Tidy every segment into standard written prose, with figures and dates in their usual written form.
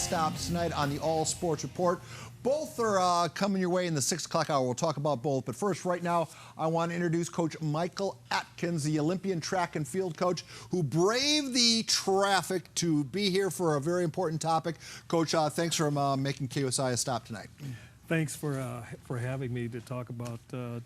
stops tonight on the All Sports Report. Both are coming your way in the 6 o'clock hour. We'll talk about both. But first, right now, I want to introduce Coach Michael Adkins, the Olympian track and field coach, who braved the traffic to be here for a very important topic. Coach, thanks for making KUSI a stop tonight. Thanks for having me to talk about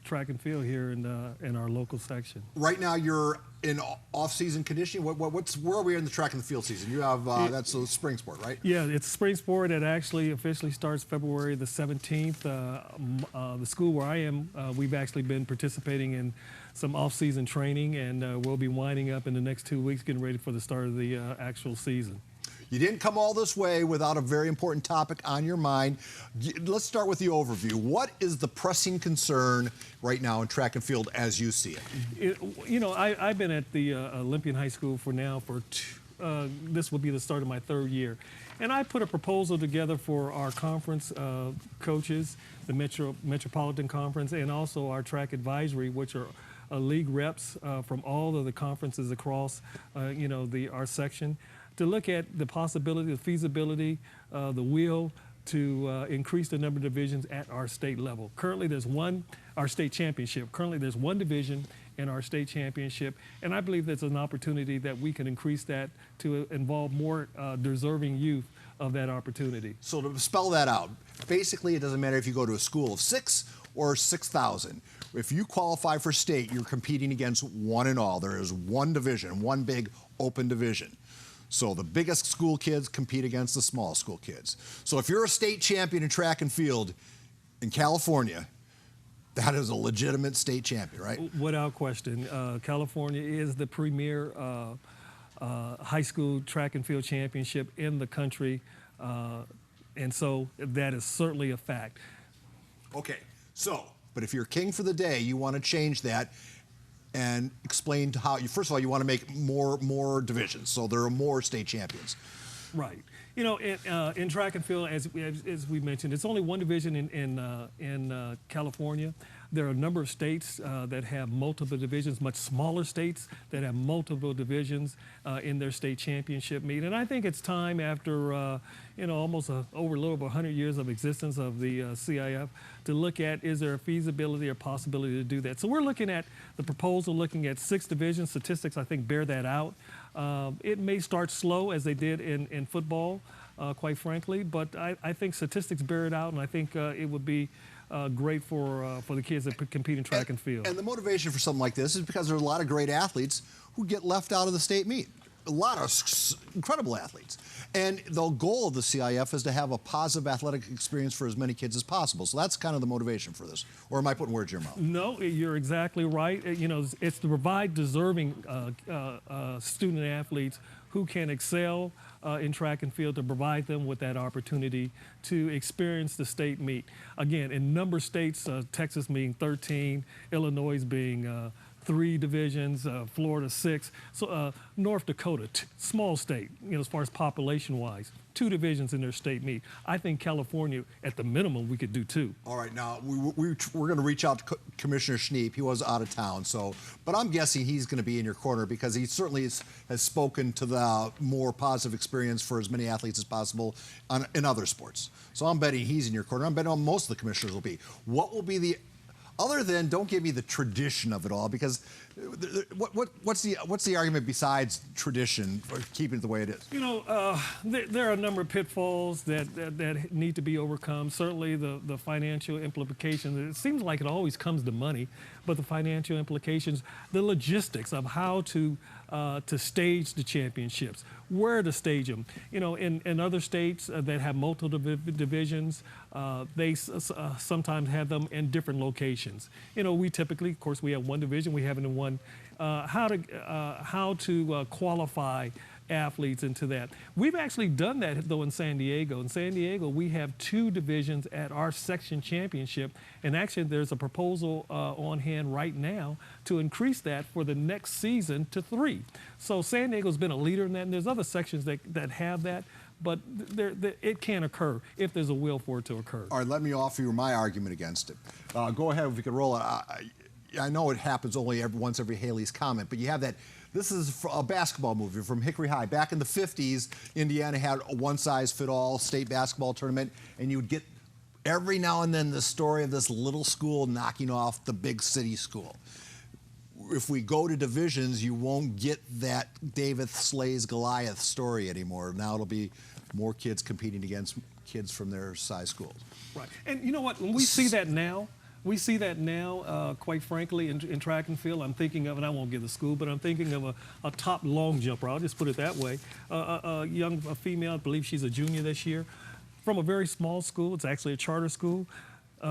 track and field here in our local section. Right now, you're in off-season conditioning. Where are we in the track and the field season? You have that's a spring sport, right? Yeah, it's a spring sport. It actually officially starts February the 17th. The school where I am, we've actually been participating in some off-season training, and we'll be winding up in the next 2 weeks, getting ready for the start of the actual season. You didn't come all this way without a very important topic on your mind. Let's start with the overview. What is the pressing concern right now in track and field as you see it? I've been at the Olympian High School for this will be the start of my 3rd year. And I put a proposal together for our conference coaches, the Metropolitan Conference, and also our track advisory, which are league reps from all of the conferences across, our section, to look at the possibility, the feasibility, the will to increase the number of divisions at our state level. Currently, our state championship. Currently, there's 1 division in our state championship, and I believe there's an opportunity that we can increase that to involve more deserving youth of that opportunity. So to spell that out, basically it doesn't matter if you go to a school of 6 or 6,000. If you qualify for state, you're competing against one and all. There is 1 division, 1 big open division. So the biggest school kids compete against the small school kids. So if you're a state champion in track and field in California, that is a legitimate state champion, right? Without question. California is the premier high school track and field championship in the country. And so that is certainly a fact. Okay, but if you're king for the day, you want to change that and explain to how first of all, you want to make more divisions, so there are more state champions. Right. In track and field, as we mentioned, it's only 1 division in California. There are a number of states that have multiple divisions, much smaller states that have multiple divisions in their state championship meet. And I think it's time, after almost a little over 100 years of existence of the CIF, to look at, is there a feasibility or possibility to do that? So we're looking at the proposal, looking at 6 divisions. Statistics, I think, bear that out. It may start slow, as they did in football, quite frankly, but I think statistics bear it out, and I think it would be great for the kids that compete in track and field. And the motivation for something like this is because there are a lot of great athletes who get left out of the state meet. A lot of incredible athletes. And the goal of the CIF is to have a positive athletic experience for as many kids as possible. So that's kind of the motivation for this. Or am I putting words in your mouth? No, you're exactly right. It's to provide deserving student athletes who can excel in track and field, to provide them with that opportunity to experience the state meet. Again, in number of states, Texas being 13, Illinois being 3 divisions, Florida 6, so North Dakota, small state, as far as population-wise, 2 divisions in their state meet. I think California, at the minimum, we could do 2. All right, now we're going to reach out to Commissioner Schneep. He was out of town, but I'm guessing he's going to be in your corner because he certainly has spoken to the more positive experience for as many athletes as possible in other sports. So I'm betting he's in your corner. I'm betting most of the commissioners will be. What will be the other than, don't give me the tradition of it all, because what's the argument besides tradition for keeping it the way it is? There are a number of pitfalls that need to be overcome. Certainly the financial implications. It seems like it always comes to money, but the financial implications, the logistics of how to stage the championships, where to stage them. In other states that have multiple divisions, they sometimes have them in different locations. We typically, of course, we have 1 division. We have it in 1. How to qualify athletes into that. We've actually done that, though, in San Diego. In San Diego, we have 2 divisions at our section championship, and actually there's a proposal on hand right now to increase that for the next season to 3. So San Diego's been a leader in that, and there's other sections that have that, but it can occur if there's a will for it to occur. All right, let me offer you my argument against it. Go ahead if you could roll it. I know it happens only once every Haley's Comment, but you have that. This is a basketball movie from Hickory High. Back in the 50s, Indiana had a one-size-fit-all state basketball tournament, and you would get every now and then the story of this little school knocking off the big city school. If we go to divisions, you won't get that David slays Goliath story anymore. Now it'll be more kids competing against kids from their size schools. Right. And you know what? When we see that now, quite frankly, in track and field. I'm thinking of, and I won't give the school, but I'm thinking of a top long jumper. I'll just put it that way. A female, I believe she's a junior this year, from a very small school. It's actually a charter school.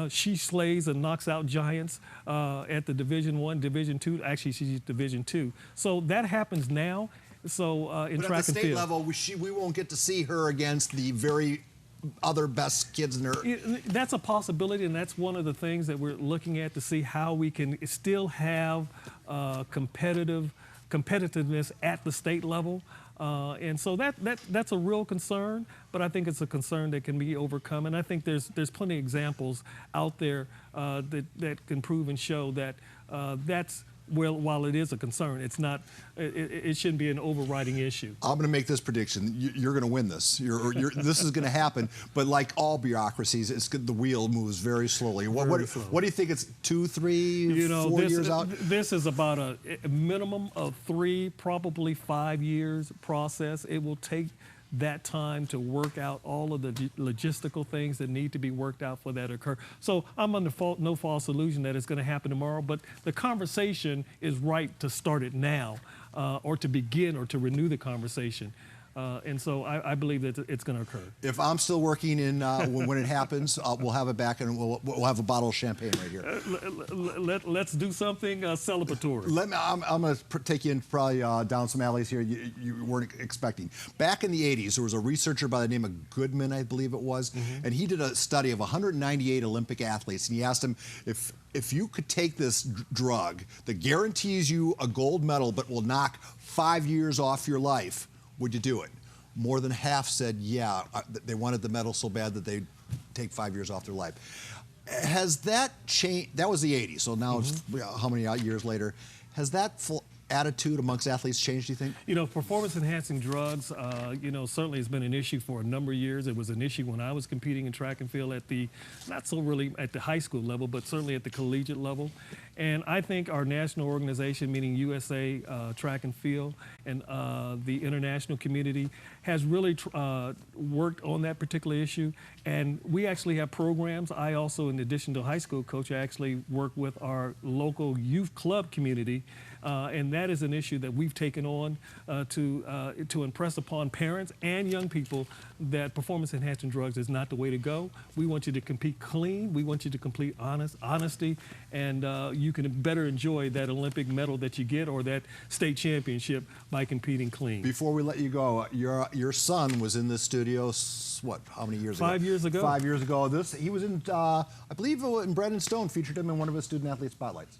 She slays and knocks out giants at the Division I, Division II. Actually, she's Division II. So that happens now. So in but track and field. At the state level, we won't get to see her against the very other best kids in her. That's a possibility, and that's one of the things that we're looking at to see how we can still have competitiveness at the state level. And so that's a real concern, but I think it's a concern that can be overcome. And I think there's plenty of examples out there that can prove and show that that's. Well, while it is a concern, it's not. It shouldn't be an overriding issue. I'm going to make this prediction: you're going to win this. This is going to happen. But like all bureaucracies, the wheel moves very slowly. What do you think? It's 2, 3, 4 years out. This is about a minimum of 3, probably 5 years process. It will take that time to work out all of the logistical things that need to be worked out for that to occur. So I'm under no false illusion that it's going to happen tomorrow, but the conversation is right to start it now, or to begin or to renew the conversation. And so I believe that it's going to occur. If I'm still working in when it happens, we'll have it back, and we'll have a bottle of champagne right here. Let's do something celebratory. I'm going to take you in probably down some alleys here you weren't expecting. Back in the 80s, there was a researcher by the name of Goodman, I believe it was, and he did a study of 198 Olympic athletes, and he asked them if you could take this drug that guarantees you a gold medal but will knock 5 years off your life, would you do it? More than half said, yeah, they wanted the medal so bad that they'd take 5 years off their life. Has that changed? That was the 80s, so now it's how many years later? Has that attitude amongst athletes changed, do you think? You know, performance-enhancing drugs, certainly has been an issue for a number of years. It was an issue when I was competing in track and field not so really at the high school level, but certainly at the collegiate level. And I think our national organization, meaning USA Track and Field, and the international community has really worked on that particular issue. And we actually have programs. I also, in addition to high school coach, I actually work with our local youth club community. And that is an issue that we've taken on to impress upon parents and young people that performance-enhancing drugs is not the way to go. We want you to compete clean. We want you to complete honesty, and you can better enjoy that Olympic medal that you get or that state championship by competing clean. Before we let you go, your son was in this studio, what, how many years ago? 5 years ago. 5 years ago. He was in, I believe, in Brandon Stone featured him in one of his student athlete spotlights.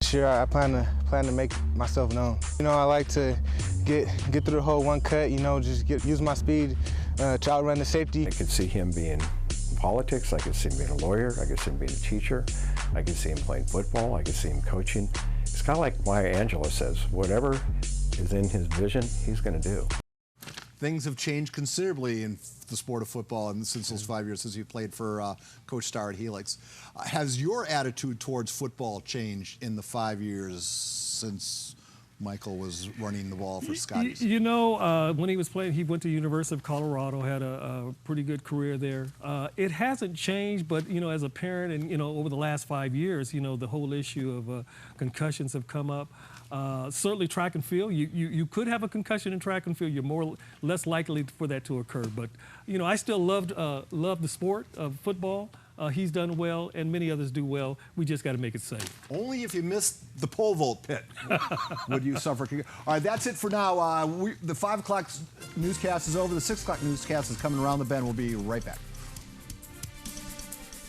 Sure, I plan to make myself known. I like to get through the whole one cut. Just use my speed to outrun the safety. I could see him being in politics. I could see him being a lawyer. I could see him being a teacher. I could see him playing football. I could see him coaching. It's kind of like Maya Angelou says: whatever is in his vision, he's going to do. Things have changed considerably in the sport of football since those 5 years since you played for Coach Starr at Helix. Has your attitude towards football changed in the 5 years since Michael was running the ball for Scotties? When he was playing, he went to University of Colorado, had a pretty good career there. It hasn't changed, but, as a parent and, over the last 5 years, the whole issue of concussions have come up. Certainly track and field, you could have a concussion in track and field. You're less likely for that to occur. But, I still love the sport of football. He's done well, and many others do well. We just got to make it safe. Only if you missed the pole vault pit would you suffer. All right, that's it for now. The 5 o'clock newscast is over. The 6 o'clock newscast is coming around the bend. We'll be right back.